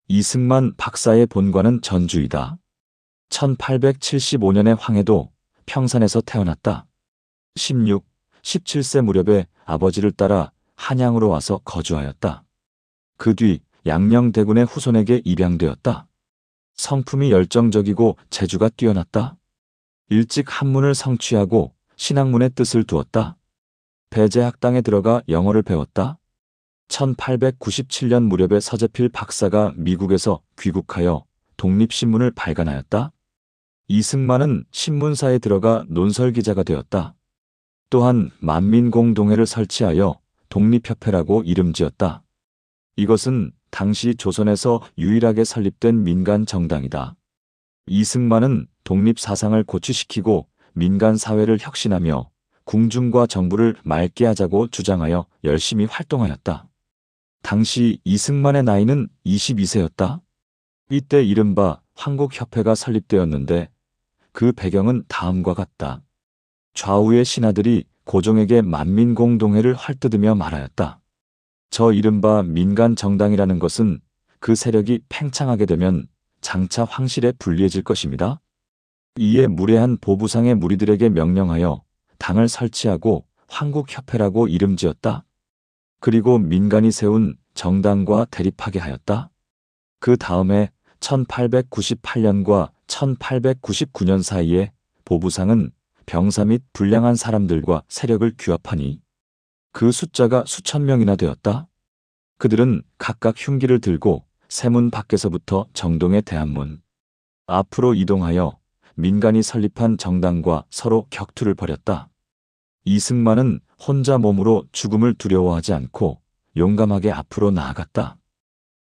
이승만 박사의 본관은 전주이다. 1875년에 황해도 평산에서 태어났다. 16, 17세 무렵에 아버지를 따라 한양으로 와서 거주하였다. 그 뒤 양녕대군의 후손에게 입양되었다. 성품이 열정적이고 재주가 뛰어났다. 일찍 한문을 성취하고 신학문의 뜻을 두었다. 배제학당에 들어가 영어를 배웠다. 1897년 무렵에 서재필 박사가 미국에서 귀국하여 독립신문을 발간하였다. 이승만은 신문사에 들어가 논설기자가 되었다. 또한 만민공동회를 설치하여 독립협회라고 이름지었다. 이것은 당시 조선에서 유일하게 설립된 민간 정당이다. 이승만은 독립사상을 고취시키고 민간사회를 혁신하며 궁중과 정부를 맑게 하자고 주장하여 열심히 활동하였다. 당시 이승만의 나이는 22세였다. 이때 이른바 한국협회가 설립되었는데 그 배경은 다음과 같다. 좌우의 신하들이 고종에게 만민공동회를 헐뜯으며 말하였다. 저 이른바 민간정당이라는 것은 그 세력이 팽창하게 되면 장차 황실에 불리해질 것입니다. 이에 무례한 보부상의 무리들에게 명령하여 당을 설치하고 한국협회라고 이름지었다. 그리고 민간이 세운 정당과 대립하게 하였다. 그 다음에 1898년과 1899년 사이에 보부상은 병사 및 불량한 사람들과 세력을 규합하니 그 숫자가 수천 명이나 되었다. 그들은 각각 흉기를 들고 세문 밖에서부터 정동의 대한문 앞으로 이동하여 민간이 설립한 정당과 서로 격투를 벌였다. 이승만은 혼자 몸으로 죽음을 두려워하지 않고 용감하게 앞으로 나아갔다.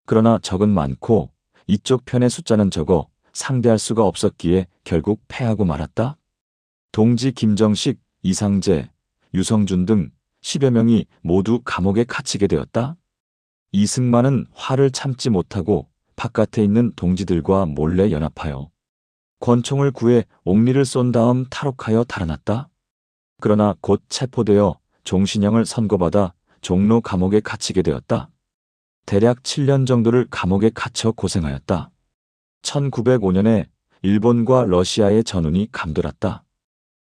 그러나 적은 많고 이쪽 편의 숫자는 적어 상대할 수가 없었기에 결국 패하고 말았다. 동지 김정식, 이상재, 유성준 등 10여 명이 모두 감옥에 갇히게 되었다. 이승만은 화를 참지 못하고 바깥에 있는 동지들과 몰래 연합하여 권총을 구해 옥리를 쏜 다음 탈옥하여 달아났다. 그러나 곧 체포되어 종신형을 선고받아 종로 감옥에 갇히게 되었다. 대략 7년 정도를 감옥에 갇혀 고생하였다. 1905년에 일본과 러시아의 전운이 감돌았다.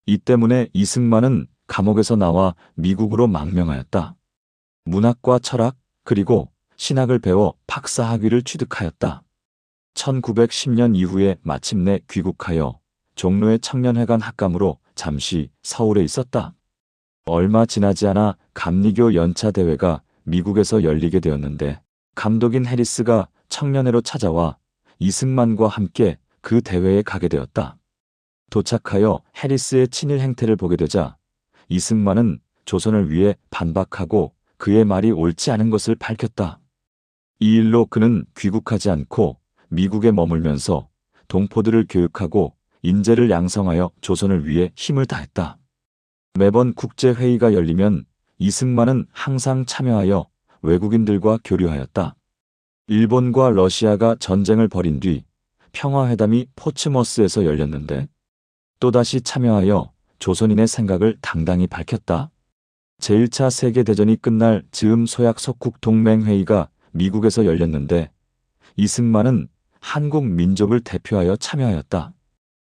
이 때문에 이승만은 감옥에서 나와 미국으로 망명하였다. 문학과 철학 그리고 신학을 배워 박사 학위를 취득하였다. 1910년 이후에 마침내 귀국하여 종로의 청년회관 학감으로 잠시 서울에 있었다. 얼마 지나지 않아 감리교 연차 대회가 미국에서 열리게 되었는데 감독인 해리스가 청년회로 찾아와 이승만과 함께 그 대회에 가게 되었다. 도착하여 해리스의 친일 행태를 보게 되자 이승만은 조선을 위해 반박하고 그의 말이 옳지 않은 것을 밝혔다. 이 일로 그는 귀국하지 않고 미국에 머물면서 동포들을 교육하고 인재를 양성하여 조선을 위해 힘을 다했다. 매번 국제회의가 열리면 이승만은 항상 참여하여 외국인들과 교류하였다. 일본과 러시아가 전쟁을 벌인 뒤 평화회담이 포츠머스에서 열렸는데 또다시 참여하여 조선인의 생각을 당당히 밝혔다. 제1차 세계대전이 끝날 즈음 소약 속국 동맹회의가 미국에서 열렸는데 이승만은 한국 민족을 대표하여 참여하였다.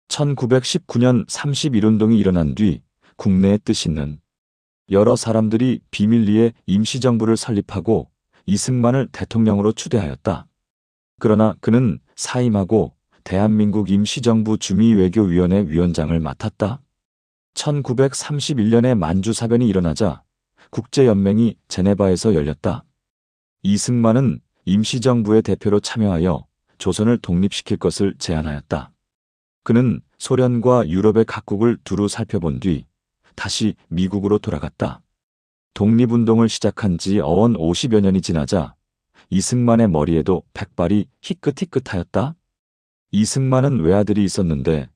1919년 31운동이 일어난 뒤 국내에 뜻 있는 여러 사람들이 비밀리에 임시정부를 설립하고 이승만을 대통령으로 추대하였다. 그러나 그는 사임하고 대한민국 임시정부 주미외교위원회 위원장을 맡았다. 1931년에 만주사변이 일어나자 국제연맹이 제네바에서 열렸다. 이승만은 임시정부의 대표로 참여하여 조선을 독립시킬 것을 제안하였다. 그는 소련과 유럽의 각국을 두루 살펴본 뒤 다시 미국으로 돌아갔다. 독립운동을 시작한 지 어언 50여 년이 지나자 이승만의 머리에도 백발이 희끗희끗하였다. 이승만은 외아들이 있었는데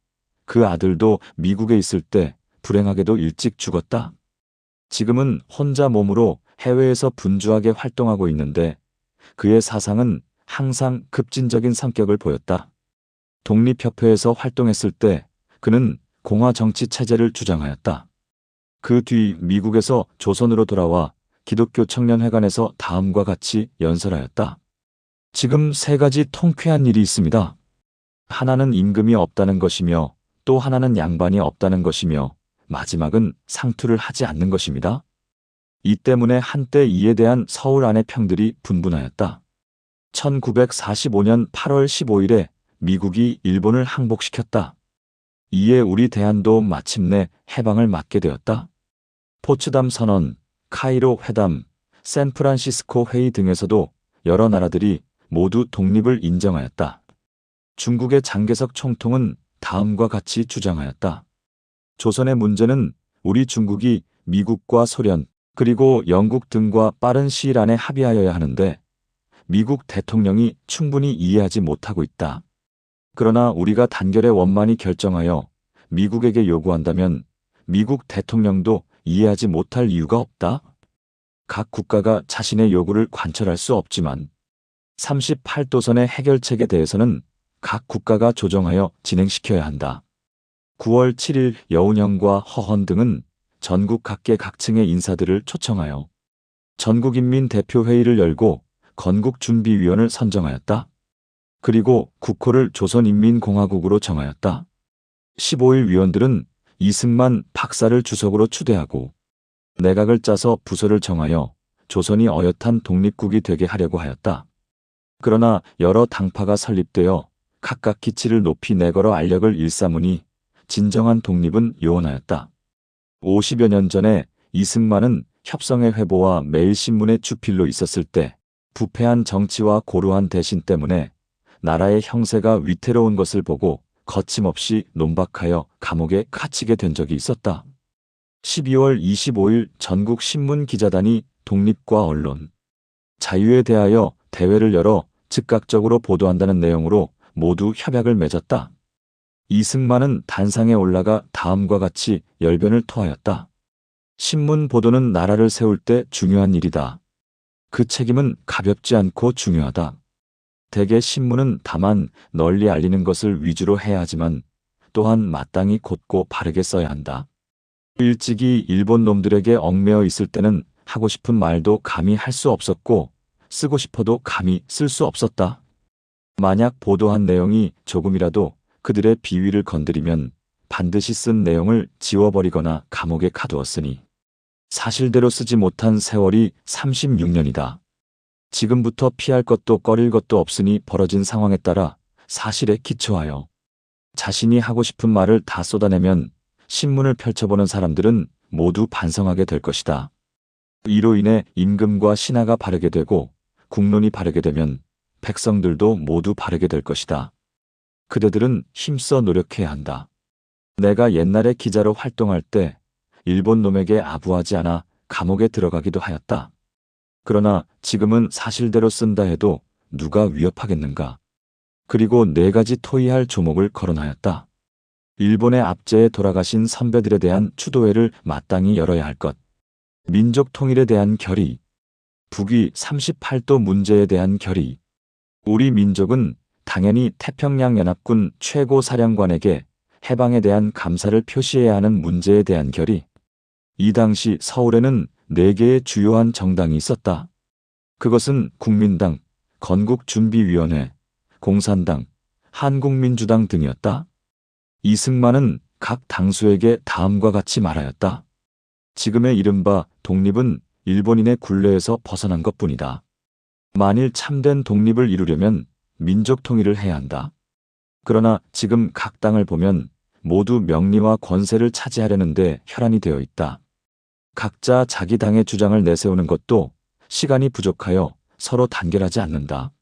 그 아들도 미국에 있을 때 불행하게도 일찍 죽었다. 지금은 혼자 몸으로 해외에서 분주하게 활동하고 있는데 그의 사상은 항상 급진적인 성격을 보였다. 독립협회에서 활동했을 때 그는 공화 정치 체제를 주장하였다. 그 뒤 미국에서 조선으로 돌아와 기독교 청년회관에서 다음과 같이 연설하였다. 지금 세 가지 통쾌한 일이 있습니다. 하나는 임금이 없다는 것이며 또 하나는 양반이 없다는 것이며 마지막은 상투를 하지 않는 것입니다. 이 때문에 한때 이에 대한 서울 안의 평들이 분분하였다. 1945년 8월 15일에 미국이 일본을 항복시켰다. 이에 우리 대한도 마침내 해방을 맞게 되었다. 포츠담 선언, 카이로 회담, 샌프란시스코 회의 등에서도 여러 나라들이 모두 독립을 인정하였다. 중국의 장개석 총통은 다음과 같이 주장하였다. 조선의 문제는 우리 중국이 미국과 소련 그리고 영국 등과 빠른 시일 안에 합의하여야 하는데 미국 대통령이 충분히 이해하지 못하고 있다. 그러나 우리가 단결의 원만히 결정하여 미국에게 요구한다면 미국 대통령도 이해하지 못할 이유가 없다. 각 국가가 자신의 요구를 관철할 수 없지만 38도선의 해결책에 대해서는 각 국가가 조정하여 진행시켜야 한다. 9월 7일 여운형과 허헌 등은 전국 각계 각층의 인사들을 초청하여 전국인민대표회의를 열고 건국준비위원을 선정하였다. 그리고 국호를 조선인민공화국으로 정하였다. 15일 위원들은 이승만 박사를 주석으로 추대하고 내각을 짜서 부서를 정하여 조선이 어엿한 독립국이 되게 하려고 하였다. 그러나 여러 당파가 설립되어 각각 기치를 높이 내걸어 알력을 일삼으니 진정한 독립은 요원하였다. 50여 년 전에 이승만은 협성의 회보와 매일신문의 주필로 있었을 때 부패한 정치와 고루한 대신 때문에 나라의 형세가 위태로운 것을 보고 거침없이 논박하여 감옥에 갇히게 된 적이 있었다. 12월 25일 전국 신문 기자단이 독립과 언론, 자유에 대하여 대회를 열어 즉각적으로 보도한다는 내용으로 모두 협약을 맺었다. 이승만은 단상에 올라가 다음과 같이 열변을 토하였다. 신문 보도는 나라를 세울 때 중요한 일이다. 그 책임은 가볍지 않고 중요하다. 대개 신문은 다만 널리 알리는 것을 위주로 해야 하지만 또한 마땅히 곧고 바르게 써야 한다. 일찍이 일본 놈들에게 얽매여 있을 때는 하고 싶은 말도 감히 할 수 없었고 쓰고 싶어도 감히 쓸 수 없었다. 만약 보도한 내용이 조금이라도 그들의 비위를 건드리면 반드시 쓴 내용을 지워버리거나 감옥에 가두었으니 사실대로 쓰지 못한 세월이 36년이다. 지금부터 피할 것도 꺼릴 것도 없으니 벌어진 상황에 따라 사실에 기초하여 자신이 하고 싶은 말을 다 쏟아내면 신문을 펼쳐보는 사람들은 모두 반성하게 될 것이다. 이로 인해 임금과 신하가 바르게 되고 국론이 바르게 되면 백성들도 모두 바르게 될 것이다. 그대들은 힘써 노력해야 한다. 내가 옛날에 기자로 활동할 때 일본 놈에게 아부하지 않아 감옥에 들어가기도 하였다. 그러나 지금은 사실대로 쓴다 해도 누가 위협하겠는가. 그리고 4가지 토의할 조목을 거론하였다. 일본의 압제에 돌아가신 선배들에 대한 추도회를 마땅히 열어야 할 것. 민족 통일에 대한 결의. 북위 38도 문제에 대한 결의. 우리 민족은 당연히 태평양연합군 최고사령관에게 해방에 대한 감사를 표시해야 하는 문제에 대한 결의. 이 당시 서울에는 4개의 주요한 정당이 있었다. 그것은 국민당, 건국준비위원회, 공산당, 한국민주당 등이었다. 이승만은 각 당수에게 다음과 같이 말하였다. 지금의 이른바 독립은 일본인의 굴레에서 벗어난 것뿐이다. 만일 참된 독립을 이루려면 민족 통일을 해야 한다. 그러나 지금 각 당을 보면 모두 명리와 권세를 차지하려는데 혈안이 되어 있다. 각자 자기 당의 주장을 내세우는 것도 시간이 부족하여 서로 단결하지 않는다.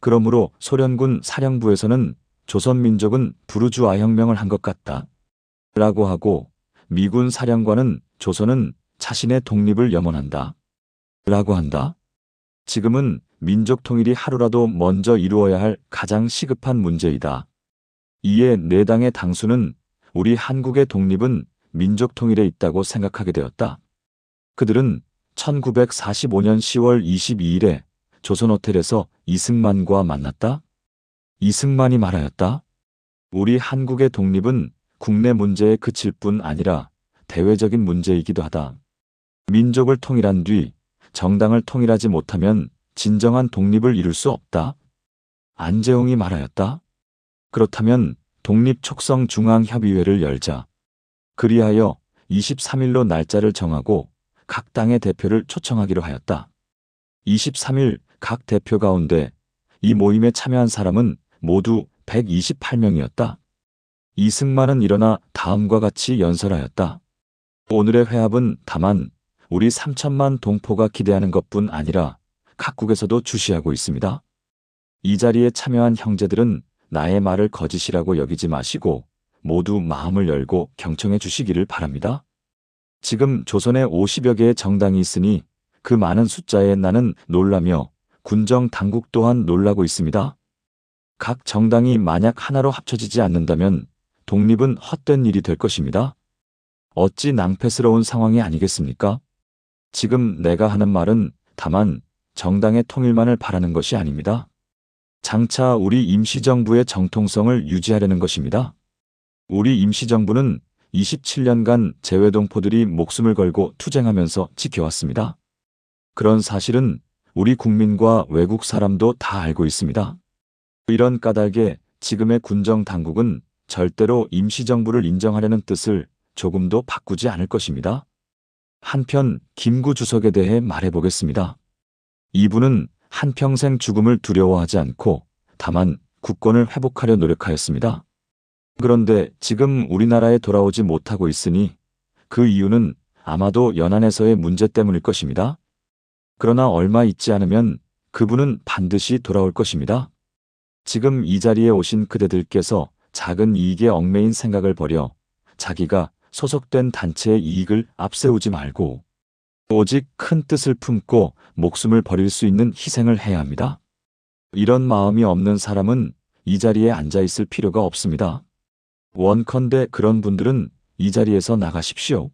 그러므로 소련군 사령부에서는 조선민족은 부르주아 혁명을 한 것 같다. 라고 하고 미군 사령관은 조선은 자신의 독립을 염원한다. 라고 한다. 지금은 민족 통일이 하루라도 먼저 이루어야 할 가장 시급한 문제이다. 이에 4당의 당수는 우리 한국의 독립은 민족 통일에 있다고 생각하게 되었다. 그들은 1945년 10월 22일에 조선호텔에서 이승만과 만났다. 이승만이 말하였다. 우리 한국의 독립은 국내 문제에 그칠 뿐 아니라 대외적인 문제이기도 하다. 민족을 통일한 뒤 정당을 통일하지 못하면 진정한 독립을 이룰 수 없다. 안재홍이 말하였다. 그렇다면 독립촉성중앙협의회를 열자. 그리하여 23일로 날짜를 정하고 각 당의 대표를 초청하기로 하였다. 23일 각 대표 가운데 이 모임에 참여한 사람은 모두 128명이었다. 이승만은 일어나 다음과 같이 연설하였다. 오늘의 회합은 다만 우리 3천만 동포가 기대하는 것뿐 아니라 각국에서도 주시하고 있습니다. 이 자리에 참여한 형제들은 나의 말을 거짓이라고 여기지 마시고 모두 마음을 열고 경청해 주시기를 바랍니다. 지금 조선에 50여 개의 정당이 있으니 그 많은 숫자에 나는 놀라며 군정 당국 또한 놀라고 있습니다. 각 정당이 만약 하나로 합쳐지지 않는다면 독립은 헛된 일이 될 것입니다. 어찌 낭패스러운 상황이 아니겠습니까? 지금 내가 하는 말은 다만 정당의 통일만을 바라는 것이 아닙니다. 장차 우리 임시정부의 정통성을 유지하려는 것입니다. 우리 임시정부는 27년간 재외동포들이 목숨을 걸고 투쟁하면서 지켜왔습니다. 그런 사실은 우리 국민과 외국 사람도 다 알고 있습니다. 이런 까닭에 지금의 군정 당국은 절대로 임시정부를 인정하려는 뜻을 조금도 바꾸지 않을 것입니다. 한편 김구 주석에 대해 말해보겠습니다. 이분은 한평생 죽음을 두려워하지 않고 다만 국권을 회복하려 노력하였습니다. 그런데 지금 우리나라에 돌아오지 못하고 있으니 그 이유는 아마도 연안에서의 문제 때문일 것입니다. 그러나 얼마 있지 않으면 그분은 반드시 돌아올 것입니다. 지금 이 자리에 오신 그대들께서 작은 이익에 얽매인 생각을 버려 자기가 소속된 단체의 이익을 앞세우지 말고 오직 큰 뜻을 품고 목숨을 버릴 수 있는 희생을 해야 합니다. 이런 마음이 없는 사람은 이 자리에 앉아 있을 필요가 없습니다. 원컨대 그런 분들은 이 자리에서 나가십시오.